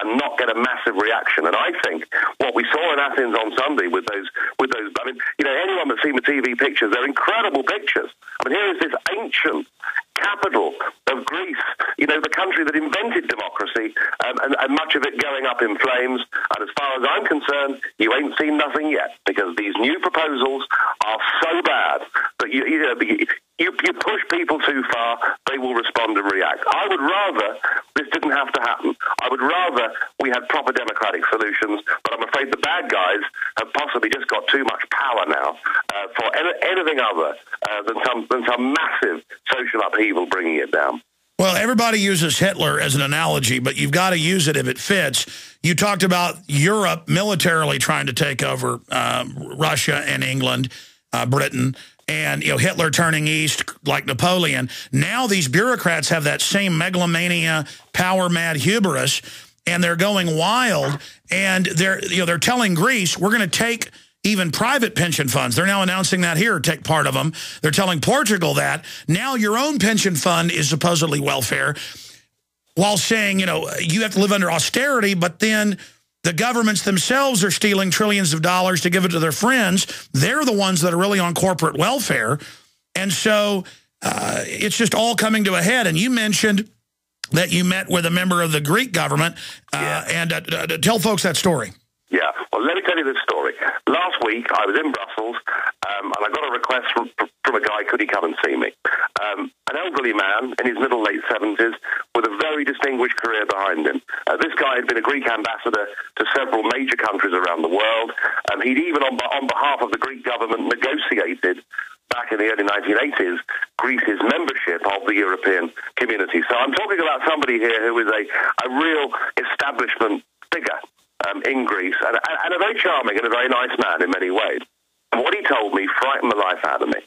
and not get a massive reaction. And I think what we saw in Athens on Sunday with those, I mean, you know, anyone that's seen the TV pictures, they're incredible pictures. I mean, here is this ancient capital of Greece, you know, the country that invented democracy, and much of it going up in flames. And as far as I'm concerned, you ain't seen nothing yet, because these new proposals are so bad that you push people too far, they will respond and react. I would rather this didn't have to happen. I would rather we had proper democratic solutions, but I'm afraid the bad guys have possibly just got too much power now for anything other than some massive social upheaval bringing it down. Well, everybody uses Hitler as an analogy, but you've got to use it if it fits. You talked about Europe militarily trying to take over Russia and England, Britain, and, you know, Hitler turning east like Napoleon. Now these bureaucrats have that same megalomania, power-mad hubris, and they're going wild. And they're telling Greece, we're going to take even private pension funds. They're now announcing that here, take part of them. They're telling Portugal that. Now your own pension fund is supposedly welfare, while saying, you know, you have to live under austerity, but then the governments themselves are stealing trillions of dollars to give it to their friends. They're the ones that are really on corporate welfare. And so it's just all coming to a head. And you mentioned that you met with a member of the Greek government. And tell folks that story. Yeah, well, let me tell you this story. Last week, I was in Brussels, and I got a request from a guy, could he come and see me? An elderly man in his middle-late 70s with a very distinguished career behind him. This guy had been a Greek ambassador to several major countries around the world. He'd even, on behalf of the Greek government, negotiated back in the early 1980s, Greece's membership of the European community. So I'm talking about somebody here who is a real establishment figure in Greece, and a very charming and a very nice man in many ways. And what he told me frightened the life out of me.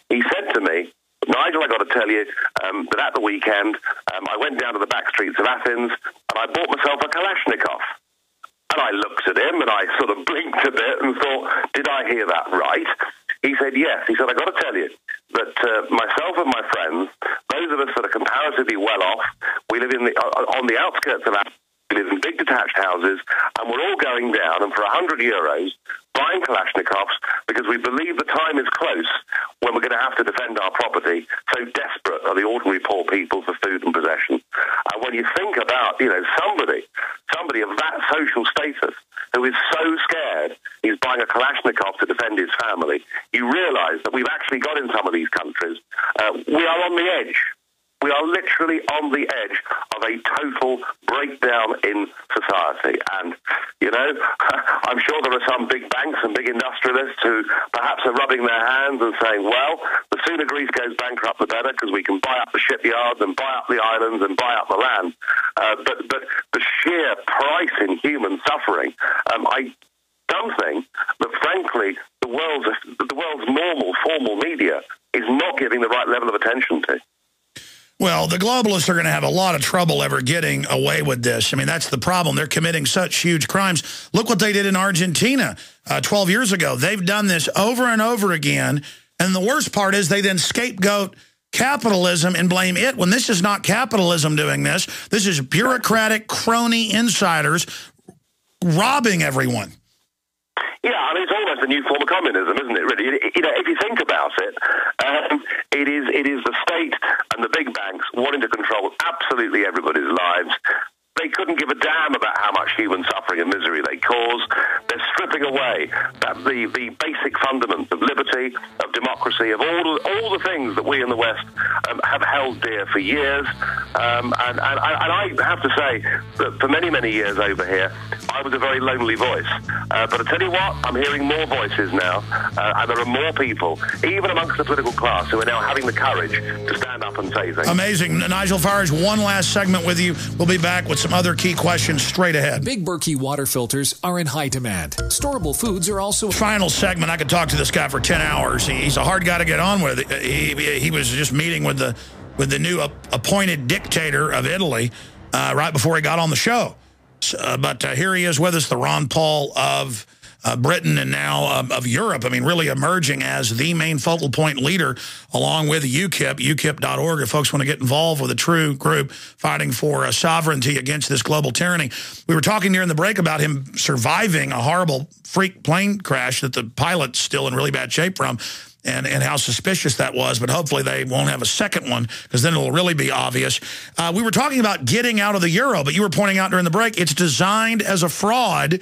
He said to me, Nigel, I got to tell you that at the weekend, I went down to the back streets of Athens and I bought myself a Kalashnikov. And I looked at him and I sort of blinked a bit and thought, did I hear that right? He said, yes. He said, I got to tell you that myself and my friends, those of us that are comparatively well off, we live on the outskirts of Athens. We live in big detached houses, and we're all going down, and for €100, buying Kalashnikovs, because we believe the time is close when we're going to have to defend our property. So desperate are the ordinary poor people for food and possession. And when you think about, you know, somebody of that social status who is so scared he's buying a Kalashnikov to defend his family, you realize that we've actually got in some of these countries, we are on the edge. We are literally on the edge of a total breakdown in society. And, you know, I'm sure there are some big banks and big industrialists who perhaps are rubbing their hands and saying, well, the sooner Greece goes bankrupt, the better, because we can buy up the shipyards and buy up the islands and buy up the land. But the sheer price in human suffering, I don't think that, frankly, the world's normal, formal media is not giving the right level of attention to. Well, the globalists are going to have a lot of trouble ever getting away with this. I mean, that's the problem. They're committing such huge crimes. Look what they did in Argentina 12 years ago. They've done this over and over again. And the worst part is they then scapegoat capitalism and blame it when this is not capitalism doing this. This is bureaucratic crony insiders robbing everyone. Yeah, I mean, it's almost a new form of communism, isn't it, really? You know, if you think about it, it is the state and the big banks wanting to control absolutely everybody's lives. They couldn't give a damn about how much human suffering and misery they cause. They're stripping away the basic fundamentals of liberty, of democracy, of all the things that we in the West have held dear for years. And I have to say that for many, many years over here, I was a very lonely voice. But I tell you what, I'm hearing more voices now, and there are more people, even amongst the political class, who are now having the courage to stand up and say things. Amazing. Nigel Farage, one last segment with you. We'll be back with some other key questions straight ahead. Big Berkey water filters are in high demand. Storable foods are also... Final segment. I could talk to this guy for 10 hours. He's a hard guy to get on with. He was just meeting with the new appointed dictator of Italy right before he got on the show. But here he is with us, the Ron Paul of Britain and now of Europe. I mean, really emerging as the main focal point leader, along with UKIP, ukip.org, if folks want to get involved with a true group fighting for sovereignty against this global tyranny. We were talking during the break about him surviving a horrible freak plane crash that the pilot's still in really bad shape from, and how suspicious that was, but hopefully they won't have a second one, because then it'll really be obvious. We were talking about getting out of the euro, but you were pointing out during the break, it's designed as a fraud,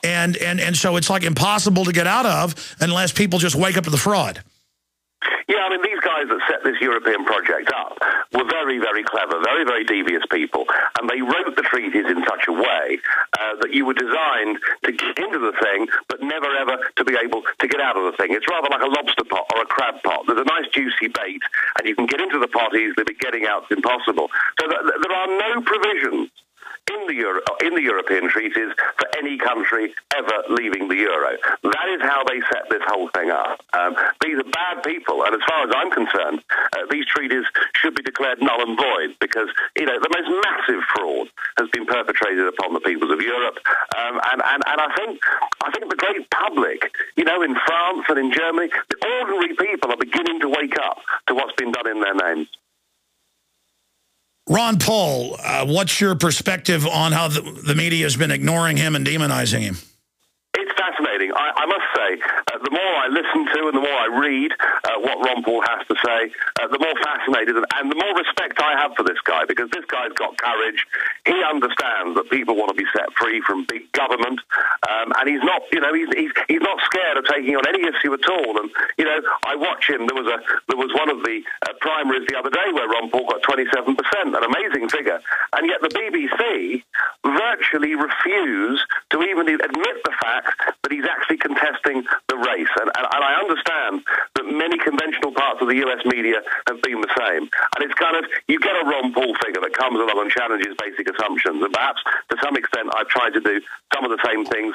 and so it's like impossible to get out of unless people just wake up to the fraud. Yeah, I mean, these guys that set this European project up were very, very clever, very, very devious people, and they wrote the treaties in such a way that you were designed to get into the thing, but never, ever to be able to get out of the thing. It's rather like a lobster pot or a crab pot. There's a nice juicy bait, and you can get into the pot easily, but getting out's impossible. So there are no provisions in the European treaties for any country ever leaving the euro. That is how they set this whole thing up. These are bad people, and as far as I'm concerned, these treaties should be declared null and void, because, you know, the most massive fraud has been perpetrated upon the peoples of Europe. And I think the great public, you know, in France and in Germany, the ordinary people are beginning to wake up to what's been done in their names. Ron Paul, what's your perspective on how the media has been ignoring him and demonizing him? It's fascinating. I must say, the more I listen to and the more I read what Ron Paul has to say, the more fascinated and the more respect I have for this guy, because this guy's got courage. He understands that people want to be set free from big government, and he's not, you know, he's not scared of taking on any issue at all. And, you know, I watch him. There was one of the primaries the other day where Ron Paul got 27%, an amazing figure, and yet the BBC virtually refuse to even admit the fact that he's actually contesting the race. And I understand that many conventional parts of the US media have been the same. And it's kind of, you get a Ron Paul figure that comes along and challenges basic assumptions. And perhaps to some extent I've tried to do some of the same things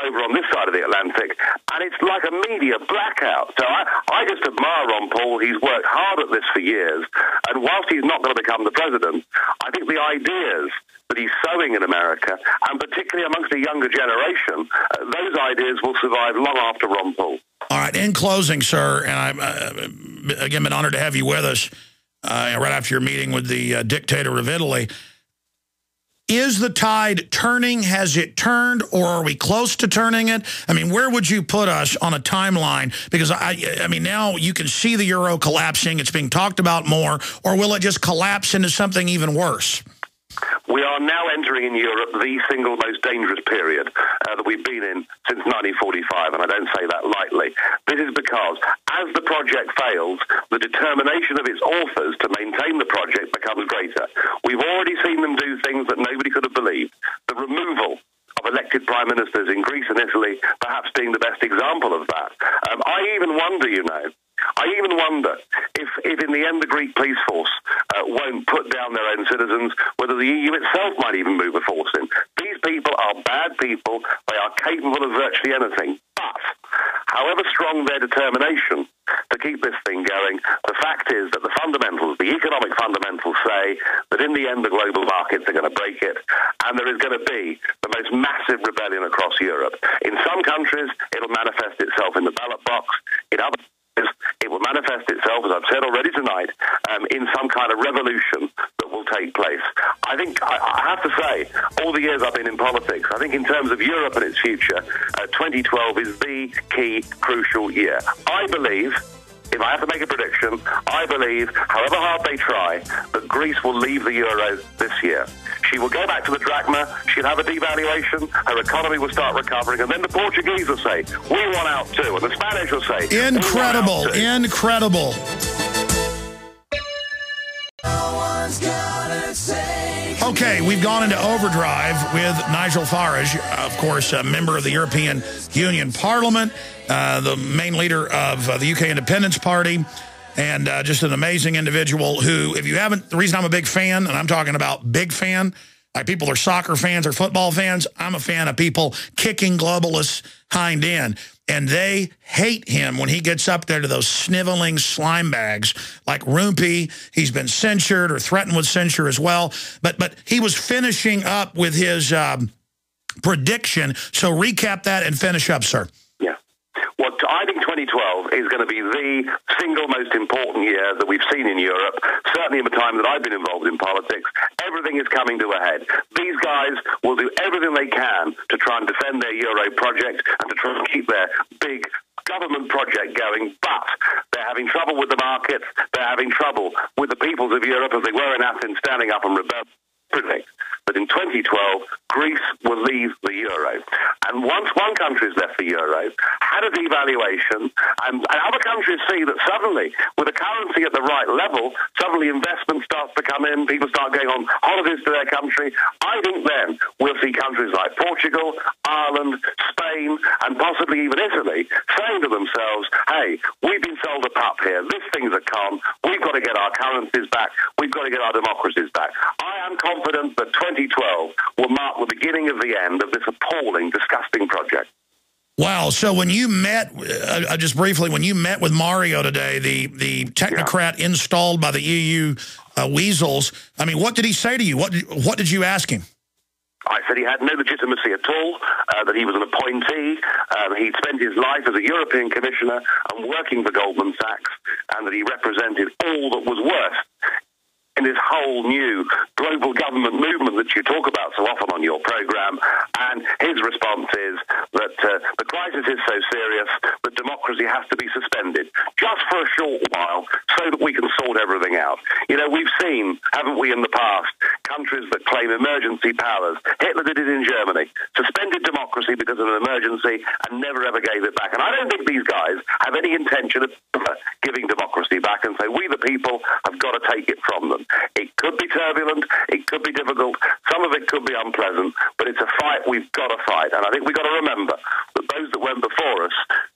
over on this side of the Atlantic. And it's like a media blackout. So I just admire Ron Paul. He's worked hard at this for years. And whilst he's not going to become the president, I think the ideas that he's sowing in America, and particularly amongst the younger generation, those ideas will survive long after Ron Paul. All right, in closing, sir, and I've, again, been honored to have you with us right after your meeting with the dictator of Italy. Is the tide turning? Has it turned, or are we close to turning it? I mean, where would you put us on a timeline? Because, I mean, now you can see the euro collapsing. It's being talked about more. Or will it just collapse into something even worse? We are now entering in Europe the single most dangerous period that we've been in since 1945, and I don't say that lightly. This is because, as the project fails, the determination of its authors to maintain the project becomes greater. We've already seen them do things that nobody could have believed. The removal of elected prime ministers in Greece and Italy perhaps being the best example of that. I even wonder, you know, if in the end the Greek police force won't put down their own citizens, whether the EU itself might even move a force in. These people are bad people. They are capable of virtually anything. But however strong their determination to keep this thing going, the fact is that the fundamentals, the economic fundamentals, say that in the end the global markets are going to break it, and there is going to be the most massive rebellion across Europe. In some countries, it'll manifest itself in the ballot box. In other it will manifest itself, as I've said already tonight, in some kind of revolution that will take place. I think, I have to say, all the years I've been in politics, I think in terms of Europe and its future, 2012 is the key, crucial year. I believe, if I have to make a prediction, I believe, however hard they try, that Greece will leave the euro this year. She will go back to the drachma, she'll have a devaluation, her economy will start recovering, and then the Portuguese will say, we want out too, and the Spanish will say, incredible, incredible. Okay, we've gone into overdrive with Nigel Farage, of course, a member of the European Union Parliament, the main leader of the UK Independence Party, and just an amazing individual who, if you haven't, the reason I'm a big fan, and I'm talking about big fan, like people are soccer fans or football fans, I'm a fan of people kicking globalists hind end. And they hate him when he gets up there to those sniveling slime bags like Rumpy. He's been censured or threatened with censure as well. But he was finishing up with his prediction. So recap that and finish up, sir. Yeah. Well, I think 2012 is going to be the single most important year that we've seen in Europe, certainly in the time that I've been involved in politics. Everything is coming to a head. These guys will do everything they can to try and defend their Euro project and to try and keep their big government project going, but they're having trouble with the markets, they're having trouble with the peoples of Europe as they were in Athens standing up and rebelling. Predict that in 2012, Greece will leave the euro. And once one country's left the euro, had a devaluation, and other countries see that suddenly, with the currency at the right level, suddenly investment starts to come in, people start going on holidays to their country. I think then we'll see countries like Portugal, Ireland, Spain, and possibly even Italy saying to themselves, hey, we've been sold a pup here. This thing's a con. We've got to get our currencies back. We've got to get our democracies back. I am confident that 2012 will mark the beginning of the end of this appalling, disgusting project. Wow. So when you met, just briefly, when you met with Mario today, the technocrat installed by the EU weasels, I mean, what did he say to you? What did you ask him? I said he had no legitimacy at all, that he was an appointee, he'd spent his life as a European commissioner and working for Goldman Sachs, and that he represented all that was worst in this whole new global government movement that you talk about so often on your program. And his response is that the crisis is so serious that democracy has to be suspended just for a short while so that we can sort everything out. You know, we've seen, haven't we, in the past, countries that claim emergency powers. Hitler did it in Germany, suspended democracy because of an emergency and never ever gave it back. And I don't think these guys have any intention of giving democracy back and say, we the people have got to take it from them. It could be turbulent, it could be difficult, some of it could be unpleasant, but it's a fight we've got to fight. And I think we've got to remember that those that went before us,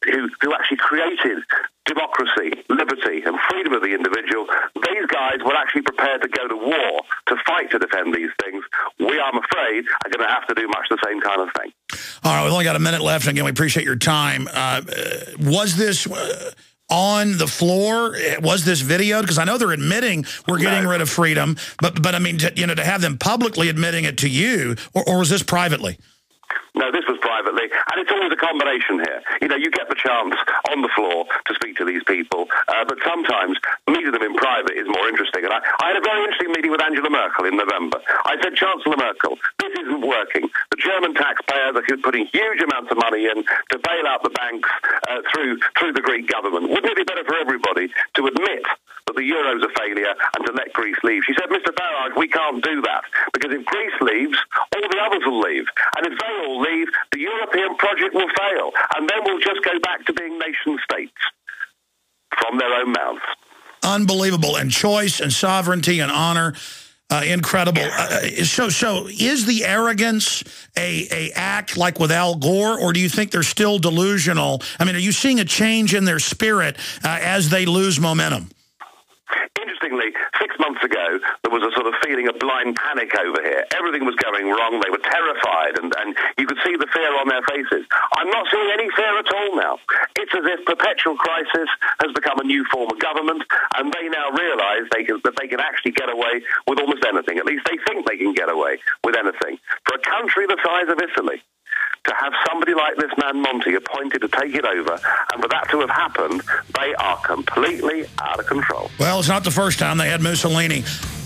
who actually created democracy, liberty, and freedom of the individual, these guys were actually prepared to go to war to fight to defend these things. We, I'm afraid, are going to have to do much the same kind of thing. All right, we've only got a minute left, and again, we appreciate your time. Was this on the floor? Was this videoed? Because I know they're admitting we're getting rid of freedom, but I mean, to have them publicly admitting it to you, or was this privately? No, this was privately, and it's always a combination here. You know, you get the chance on the floor to speak to these people, but sometimes meeting them in private is more interesting. And I had a very interesting meeting with Angela Merkel in November. I said, Chancellor Merkel, this isn't working. The German taxpayers are putting huge amounts of money in to bail out the banks through the Greek government. Wouldn't it be better for everybody to admit that the euro's a failure and to let Greece leave? She said, Mr. Farage, we can't do that, because if Greece leaves, all the others will leave. And if they all leave, the European project will fail, and then we'll just go back to being nation states from their own mouths. Unbelievable. And choice and sovereignty and honor, incredible. So is the arrogance a act like with Al Gore, or do you think they're still delusional? I mean, are you seeing a change in their spirit as they lose momentum? Interestingly, 6 months ago, there was a sort of feeling of blind panic over here. Everything was going wrong. They were terrified, and you could see the fear on their faces. I'm not seeing any fear at all now. It's as if perpetual crisis has become a new form of government, and they now realise that they can actually get away with almost anything. At least they think they can get away with anything. For a country the size of Italy, to have somebody like this man Monti appointed to take it over, and for that to have happened, they are completely out of control. Well, it's not the first time. They had Mussolini.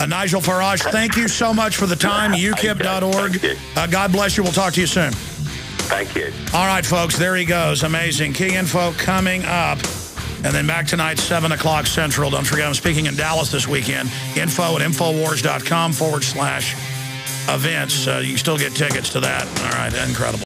Nigel Farage, thank you so much for the time. UKIP.org. God bless you. We'll talk to you soon. Thank you. All right, folks, there he goes. Amazing. Key info coming up. And then back tonight, 7 o'clock Central. Don't forget, I'm speaking in Dallas this weekend. Info at Infowars.com/events. You can still get tickets to that. All right, incredible.